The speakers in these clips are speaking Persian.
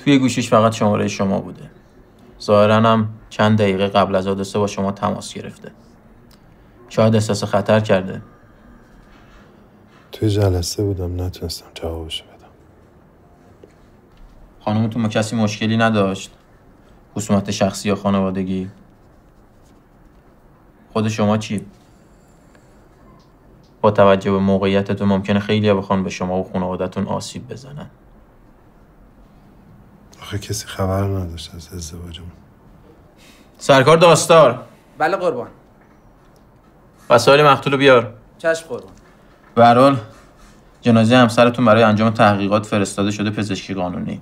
توی گوشیش فقط شماره شما بوده. ظاهراً هم چند دقیقه قبل از حادثه با شما تماس گرفته. شاید احساس خطر کرده. توی جلسه بودم، نتونستم جوابشو بدم. خانومتون با کسی مشکلی نداشت؟ خصومت شخصی یا خانوادگی؟ خود شما چی؟ با توجه به موقعیتتون ممکنه خیلی‌ها بخوان به شما و خانواده‌تون آسیب بزنن. آخه کسی خبر نداشت از ازدواجمون. سرکار داستار. بله قربان. وسایل مقتول رو بیار. چشم قربان. به هر حال جنازه همسرتون برای انجام تحقیقات فرستاده شده پزشکی قانونی.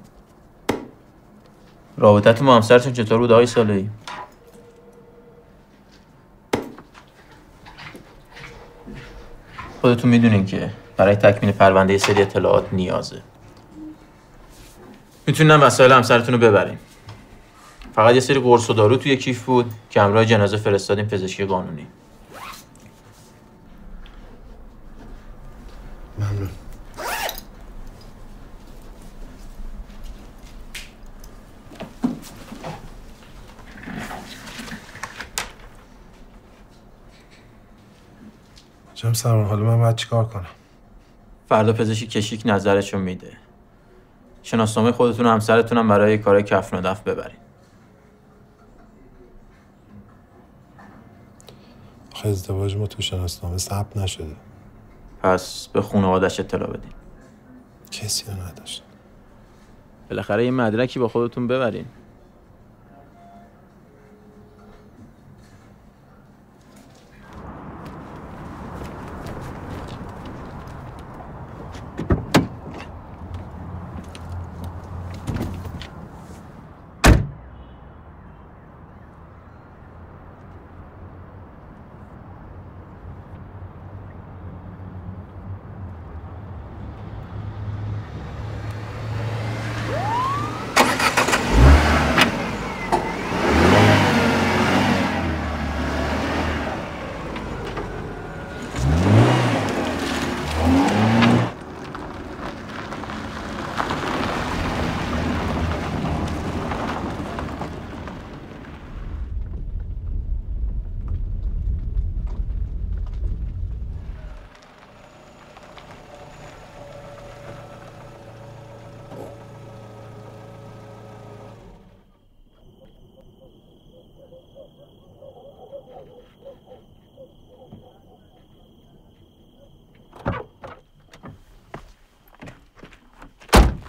رابطتون با همسرتون چطور بود آقای صالحی؟ خودتون میدونین که برای تکمیل پرونده سری اطلاعات نیازه. میتونن وسایل همسرتون رو ببرین. فقط یه سری قرص و دارو توی کیف بود که همراه جنازه فرستادیم پزشکی قانونی. ممنون. جناب سرمان، حالا من باید چیکار کنم؟ فردا پزشک کشیک نظرشو میده. شناسنامه خودتون و همسرتون هم برای کارهای کفن و دفن ببرین. آخه ازدواج ما تو شناسنامه ثبت نشده. پس به خانواده‌اش اطلاع بدین. کسی رو نداشت. بالاخره یه مدرکی با خودتون ببرین.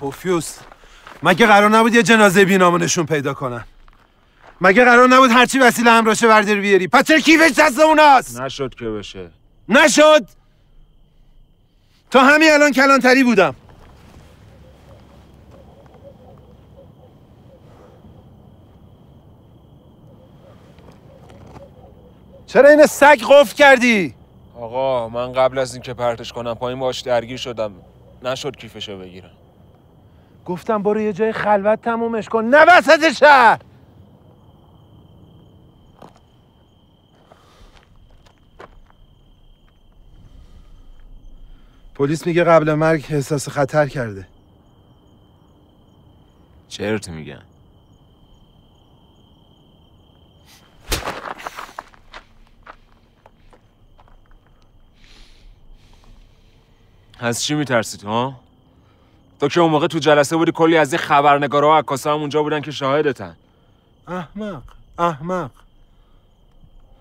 پوفیوس، مگه قرار نبود یه جنازه بی‌نام نشون پیدا کنن؟ مگه قرار نبود هرچی وسیله همراهشه برداری بیاری؟ پس چرا کیفش دست اوناست؟ نشد که بشه. نشد؟ تا همین الان کلانتری بودم. چرا این سگ قفل کردی؟ آقا من قبل از اینکه پرتش کنم پایین باش درگیر شدم، نشد کیفشو بگیرم. گفتم برو یه جای خلوت تمومش کن، نه وسط شهر. پلیس میگه قبل مرگ احساس خطر کرده. چرت میگن. از چی میترسی تو ها؟ تو که اون موقع تو جلسه بودی، کلی از این خبرنگارا و عکاسا هم اونجا بودن که شاهدتن. احمق.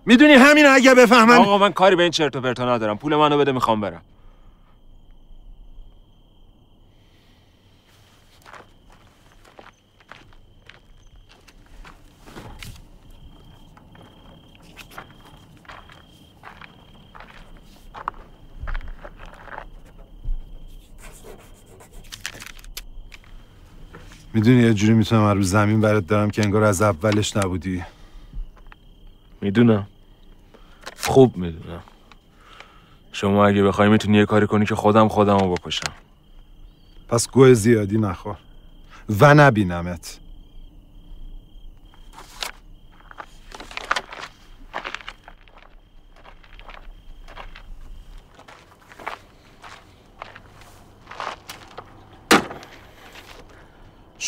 میدونی همین اگه بفهمن. آقا من کاری به این چرت و پرتا ندارم، پول منو بده میخوام برم. میدونی یه جوری میتونم رو زمین برات دارم که انگار از اولش نبودی. میدونم، خوب میدونم. شما اگه بخوای میتونی یه کاری کنی که خودمو بکشم. پس گوه زیادی نخور و نبینمت.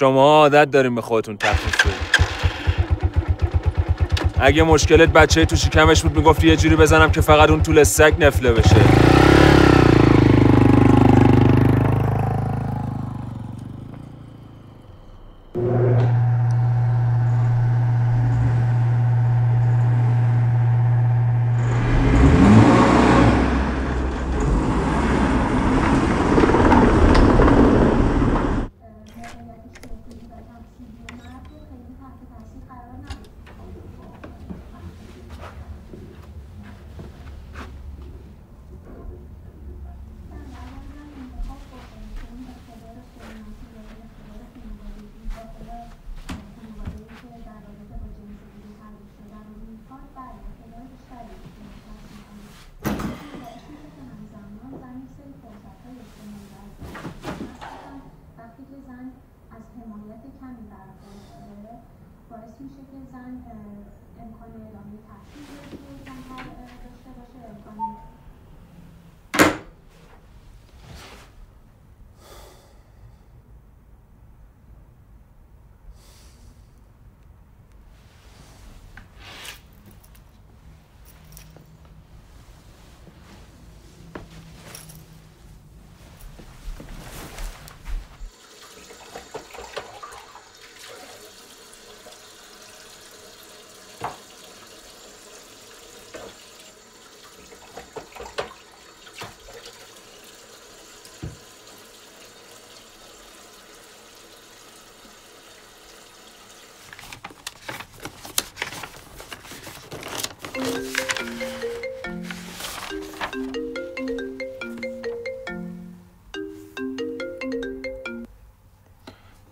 شما عادت داریم به خودتون تخفیف بدید. اگه مشکلت بچه تو شکمش بود میگفتی یه جوری بزنم که فقط اون طول سگ نفله بشه.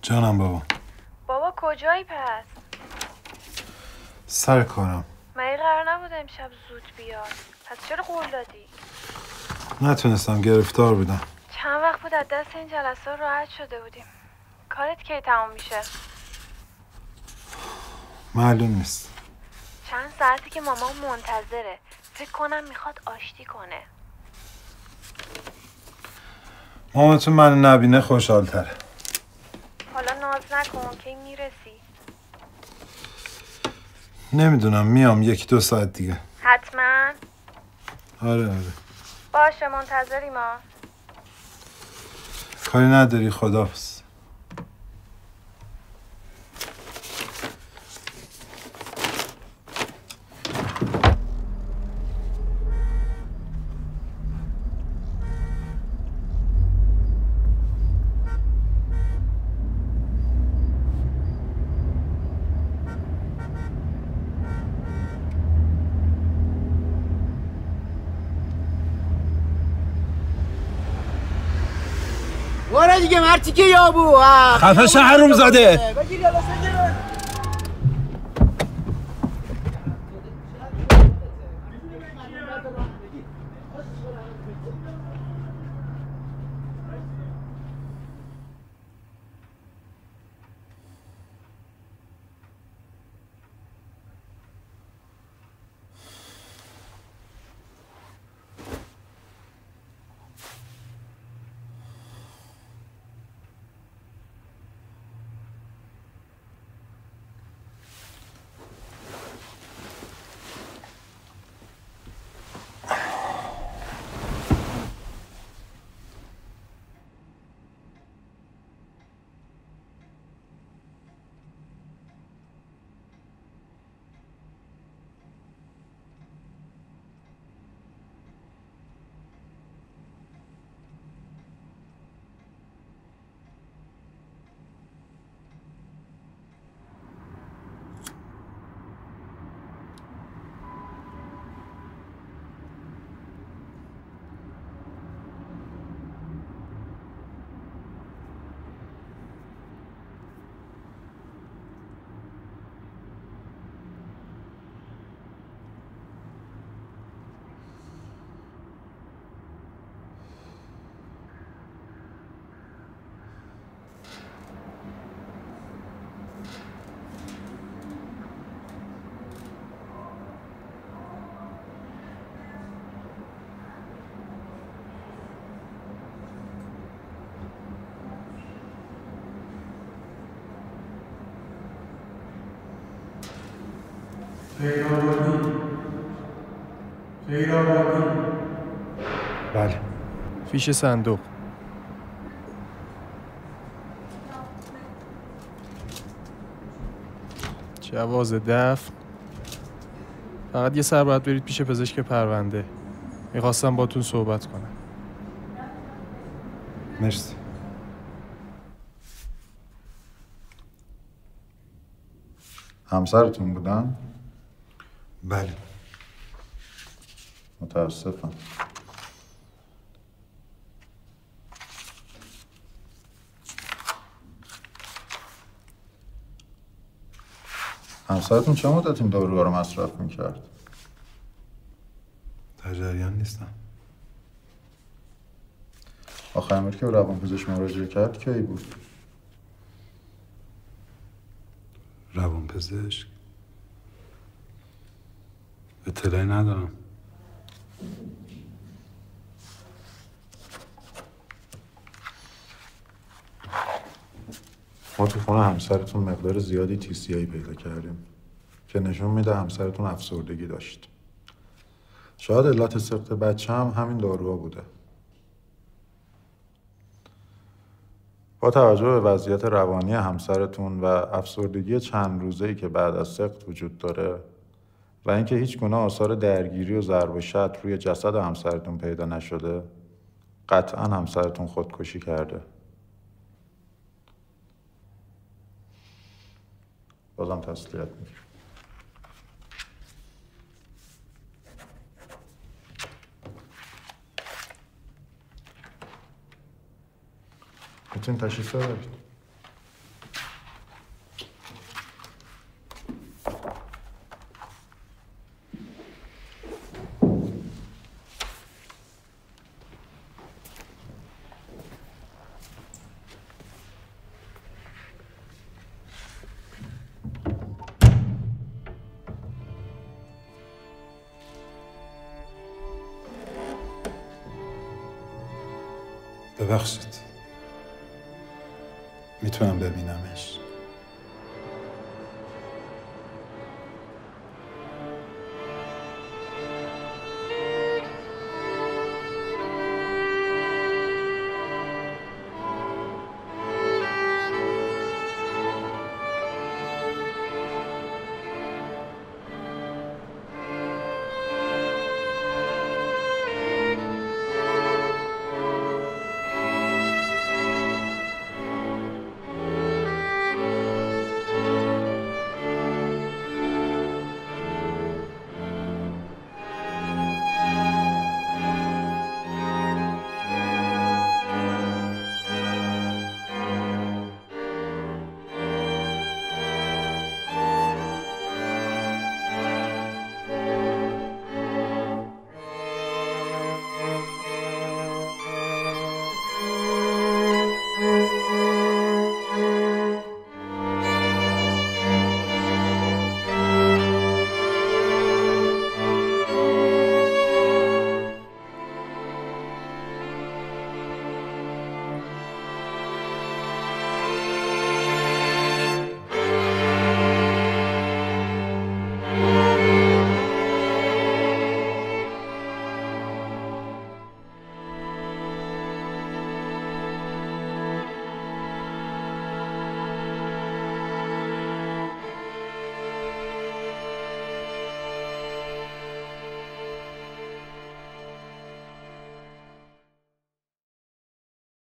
جانم بابا. بابا کجایی پس؟ سر کارم. مگه قرار نبود امشب زود بیاد؟ پس چرا قول دادی؟ نتونستم، گرفتار بودم. چند وقت بود از دست این جلسه راحت شده بودیم. کارت کی تمام میشه؟ معلوم نیست. چند ساعتی که مامان منتظره. فکر کنم میخواد آشتی کنه. مامانتون من نبینه خوشحال تره. حالا ناز نکن که میرسی. نمیدونم، میام 1-2 ساعت دیگه. حتما؟ آره. باشه منتظری ما. کاری نداری، خداحافظ. واره دیگه مرتی که یابو خفش حروم زاده. بگیر یالا سنجرون. بله. فیش صندوق. جواز دفن. فقط یه سر باید برید پیش پزشک پرونده. میخواستم باتون صحبت کنم. مرسی. همسرتون بودن؟ بله. متاسفم. همسرتون چه مدت این داروها رو مصرف میکرد؟ در جریان نیستم. آخرین بار که به روانپزشک مراجعه کرد کی بود؟ روانپزشک؟ اطلاعی ندارم. ما تو خونه همسرتون مقدار زیادی TCI پیدا کردیم که نشون میده همسرتون افسردگی داشت. شاید علت سقط بچه هم همین داروها بوده. با توجه به وضعیت روانی همسرتون و افسردگی چند روزه‌ای که بعد از سقط وجود داره و اینکه هیچ گونه آثار درگیری و ضرب و شتم روی جسد همسرتون پیدا نشده، قطعاً همسرتون خودکشی کرده. بازم تسلیت میگیرم. میتونید تشریف ببرید. ببخشید. میتونم ببینمش؟